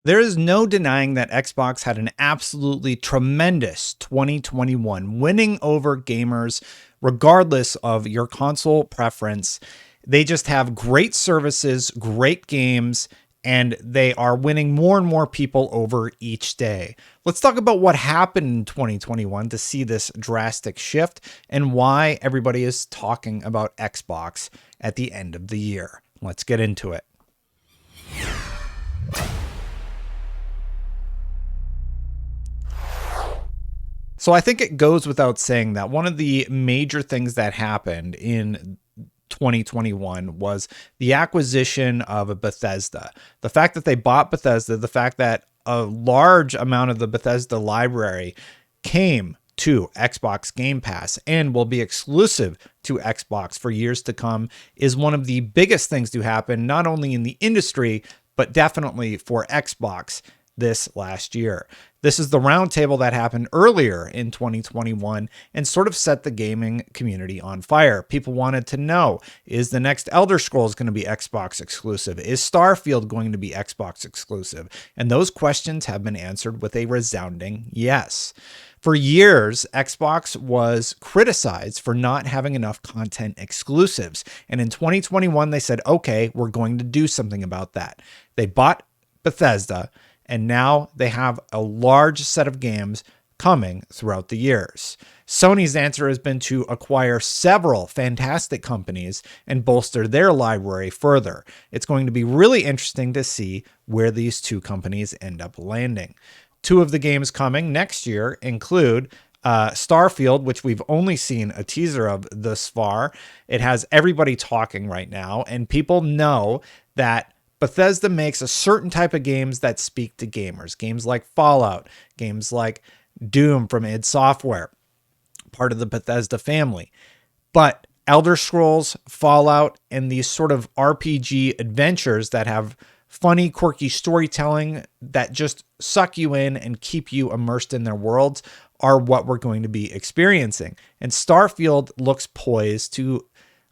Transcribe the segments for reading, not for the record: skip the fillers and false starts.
There is no denying that Xbox had an absolutely tremendous 2021, winning over gamers regardless of your console preference. They just have great services, great games, and they are winning more and more people over each day. Let's talk about what happened in 2021 to see this drastic shift and why everybody is talking about Xbox at the end of the year. Let's get into it. So I think it goes without saying that one of the major things that happened in 2021 was the acquisition of Bethesda. The fact that they bought Bethesda, the fact that a large amount of the Bethesda library came to Xbox Game Pass and will be exclusive to Xbox for years to come is one of the biggest things to happen, not only in the industry, but definitely for Xbox this last year. This is the roundtable that happened earlier in 2021 and sort of set the gaming community on fire. People wanted to know, is the next Elder Scrolls going to be Xbox exclusive? Is Starfield going to be Xbox exclusive? And those questions have been answered with a resounding yes. For years, Xbox was criticized for not having enough content exclusives. And in 2021, they said, okay, we're going to do something about that. They bought Bethesda, and now they have a large set of games coming throughout the years. Sony's answer has been to acquire several fantastic companies and bolster their library further. It's going to be really interesting to see where these two companies end up landing. Two of the games coming next year include Starfield, which we've only seen a teaser of thus far. It has everybody talking right now, and people know that Bethesda makes a certain type of games that speak to gamers. Games like Fallout, games like Doom from id Software, part of the Bethesda family. But Elder Scrolls, Fallout, and these sort of RPG adventures that have funny, quirky storytelling that just suck you in and keep you immersed in their worlds are what we're going to be experiencing. And Starfield looks poised to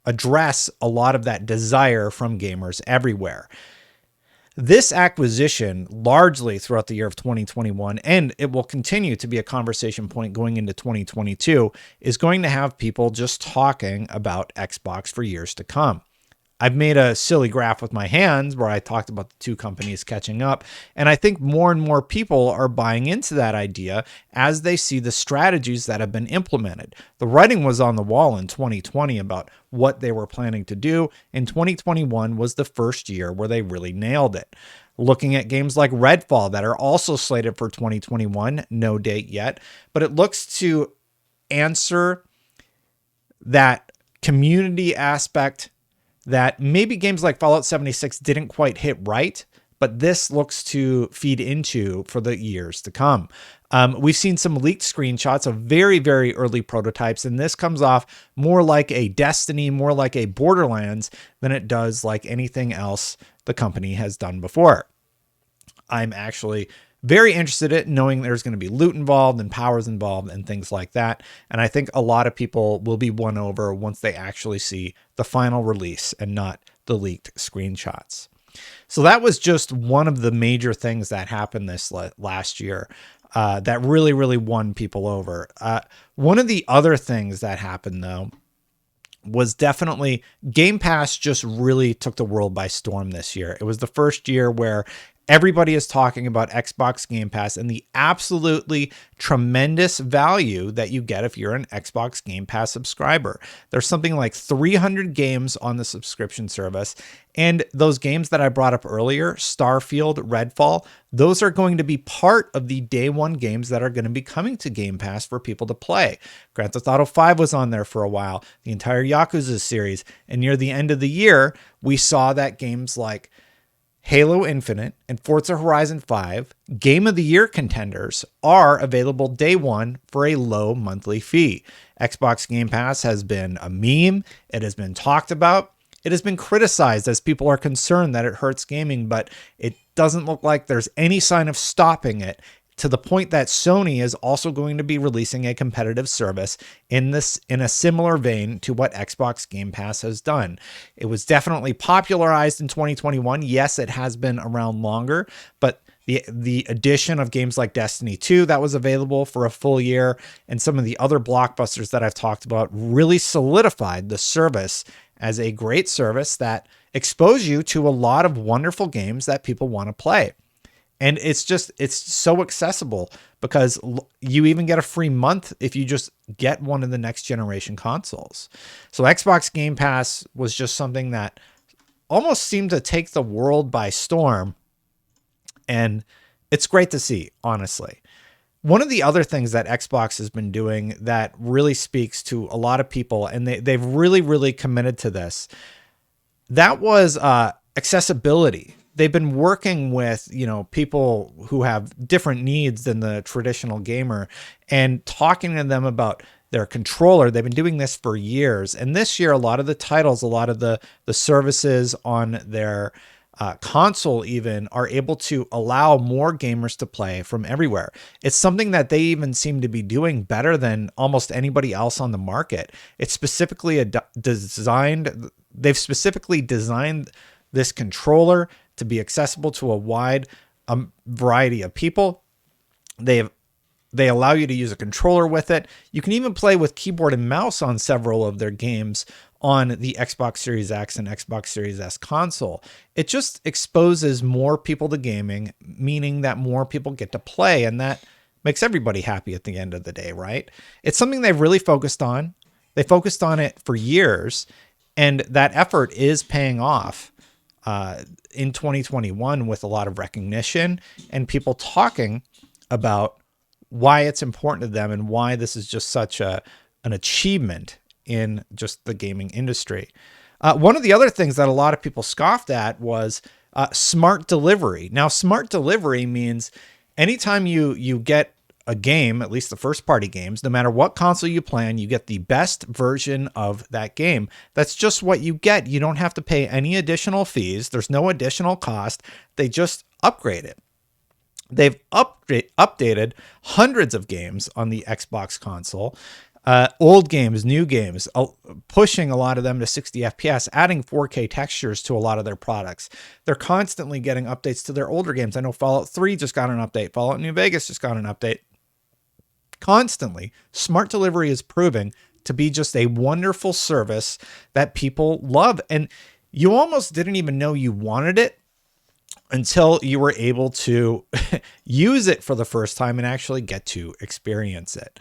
address a lot of that desire from gamers everywhere. This acquisition, largely throughout the year of 2021, and it will continue to be a conversation point going into 2022, is going to have people just talking about Xbox for years to come. I've made a silly graph with my hands where I talked about the two companies catching up. And I think more and more people are buying into that idea as they see the strategies that have been implemented. The writing was on the wall in 2020 about what they were planning to do. And 2021 was the first year where they really nailed it. Looking at games like Redfall that are also slated for 2021, no date yet, but it looks to answer that community aspect that maybe games like Fallout 76 didn't quite hit right, but this looks to feed into for the years to come. We've seen some leaked screenshots of very, very early prototypes, and this comes off more like a Destiny, more like a Borderlands than it does like anything else the company has done before. I'm actually very interested in knowing there's going to be loot involved and powers involved and things like that. And I think a lot of people will be won over once they actually see the final release and not the leaked screenshots. So that was just one of the major things that happened this last year that really, really won people over. One of the other things that happened, though, was definitely Game Pass just really took the world by storm this year. It was the first year where everybody is talking about Xbox Game Pass and the absolutely tremendous value that you get if you're an Xbox Game Pass subscriber. There's something like 300 games on the subscription service. And those games that I brought up earlier, Starfield, Redfall, those are going to be part of the day one games that are going to be coming to Game Pass for people to play. Grand Theft Auto 5 was on there for a while, the entire Yakuza series. And near the end of the year, we saw that games like Halo Infinite and Forza Horizon 5, Game of the Year contenders, are available day one for a low monthly fee. Xbox Game Pass has been a meme. It has been talked about. It has been criticized as people are concerned that it hurts gaming, but it doesn't look like there's any sign of stopping it, to the point that Sony is also going to be releasing a competitive service in a similar vein to what Xbox Game Pass has done. It was definitely popularized in 2021. Yes, it has been around longer, but the addition of games like Destiny 2 that was available for a full year, and some of the other blockbusters that I've talked about really solidified the service as a great service that expose you to a lot of wonderful games that people want to play. And it's so accessible because you even get a free month if you just get one of the next generation consoles. So Xbox Game Pass was just something that almost seemed to take the world by storm. And it's great to see, honestly. One of the other things that Xbox has been doing that really speaks to a lot of people, and they've really, really committed to this, that was accessibility. They've been working with, people who have different needs than the traditional gamer and talking to them about their controller. They've been doing this for years. And this year, a lot of the titles, a lot of the services on their console even are able to allow more gamers to play from everywhere. It's something that they even seem to be doing better than almost anybody else on the market. It's specifically they've specifically designed this controller to be accessible to a wide variety of people. They allow you to use a controller with it. You can even play with keyboard and mouse on several of their games on the Xbox Series X and Xbox Series S console. It just exposes more people to gaming, meaning that more people get to play, and that makes everybody happy at the end of the day, right? It's something they've really focused on. They focused on it for years, and that effort is paying off in 2021 with a lot of recognition and people talking about why it's important to them and why this is just such an achievement in just the gaming industry. One of the other things that a lot of people scoffed at was smart delivery. Now, smart delivery means anytime you get a game, at least the first party games, no matter what console you play on, you get the best version of that game. That's just what you get. You don't have to pay any additional fees. There's no additional cost. They just upgrade it. They've updated hundreds of games on the Xbox console, old games, new games, pushing a lot of them to 60 FPS, adding 4K textures to a lot of their products. They're constantly getting updates to their older games. I know Fallout 3 just got an update. Fallout New Vegas just got an update. Constantly, smart delivery is proving to be just a wonderful service that people love. And you almost didn't even know you wanted it until you were able to use it for the first time and actually get to experience it.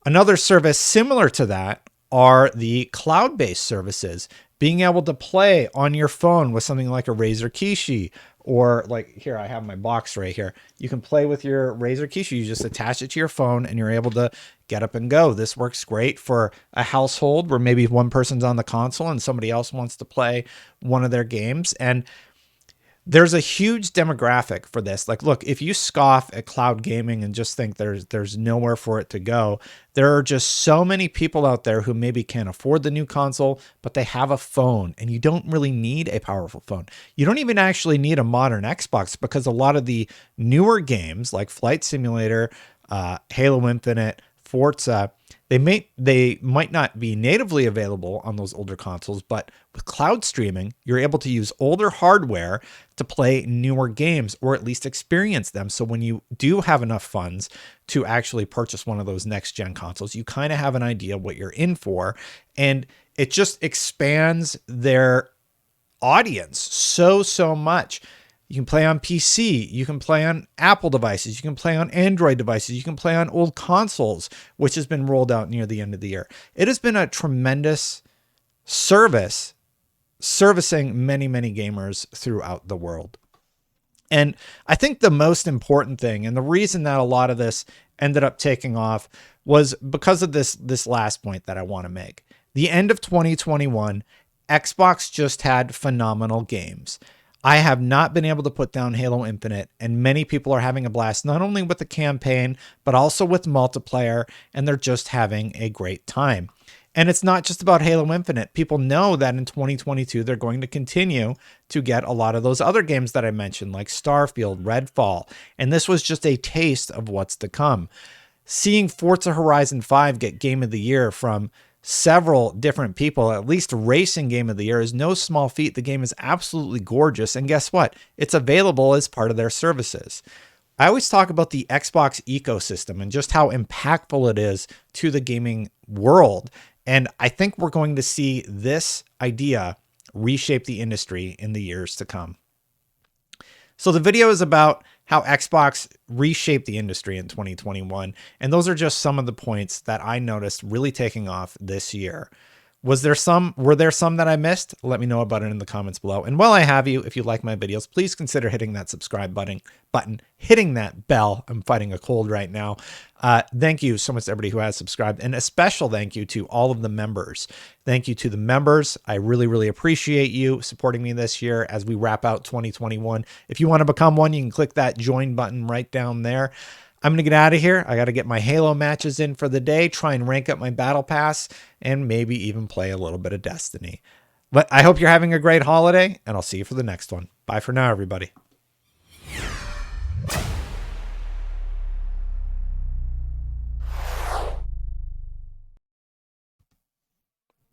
Another service similar to that are the cloud-based services, being able to play on your phone with something like a Razer Kishi, or like here, I have my box right here. You can play with your Razer Kishi. You just attach it to your phone and you're able to get up and go. This works great for a household where maybe one person's on the console and somebody else wants to play one of their games. And there's a huge demographic for this. Like, look, if you scoff at cloud gaming and just think there's nowhere for it to go, there are just so many people out there who maybe can't afford the new console, but they have a phone, and you don't really need a powerful phone. You don't even actually need a modern Xbox, because a lot of the newer games like Flight Simulator, Halo Infinite, Forza, they might not be natively available on those older consoles, but with cloud streaming, you're able to use older hardware to play newer games, or at least experience them. So when you do have enough funds to actually purchase one of those next gen consoles, you kind of have an idea what you're in for. And it just expands their audience so much. You can play on PC, you can play on Apple devices, you can play on Android devices, you can play on old consoles, which has been rolled out near the end of the year. It has been a tremendous service, servicing many gamers throughout the world. And I think the most important thing, and the reason that a lot of this ended up taking off, was because of this last point that I want to make. The end of 2021, Xbox just had phenomenal games. I have not been able to put down Halo Infinite, and many people are having a blast, not only with the campaign, but also with multiplayer, and they're just having a great time. And it's not just about Halo Infinite. People know that in 2022, they're going to continue to get a lot of those other games that I mentioned, like Starfield, Redfall, and this was just a taste of what's to come. Seeing Forza Horizon 5 get Game of the Year from several different people, at least racing game of the year, is no small feat. The game is absolutely gorgeous. And guess what? It's available as part of their services. I always talk about the Xbox ecosystem and just how impactful it is to the gaming world. And I think we're going to see this idea reshape the industry in the years to come. So the video is about how Xbox reshaped the industry in 2021. And those are just some of the points that I noticed really taking off this year. Were there some that I missed? Let me know about it in the comments below. And while I have you, if you like my videos, please consider hitting that subscribe button, hitting that bell. I'm fighting a cold right now. Thank you so much to everybody who has subscribed, and a special thank you to all of the members. Thank you to the members. I really, really appreciate you supporting me this year as we wrap out 2021. If you want to become one, you can click that join button right down there. I'm going to get out of here. I got to get my Halo matches in for the day, try and rank up my battle pass, and maybe even play a little bit of Destiny. But I hope you're having a great holiday, and I'll see you for the next one. Bye for now, everybody.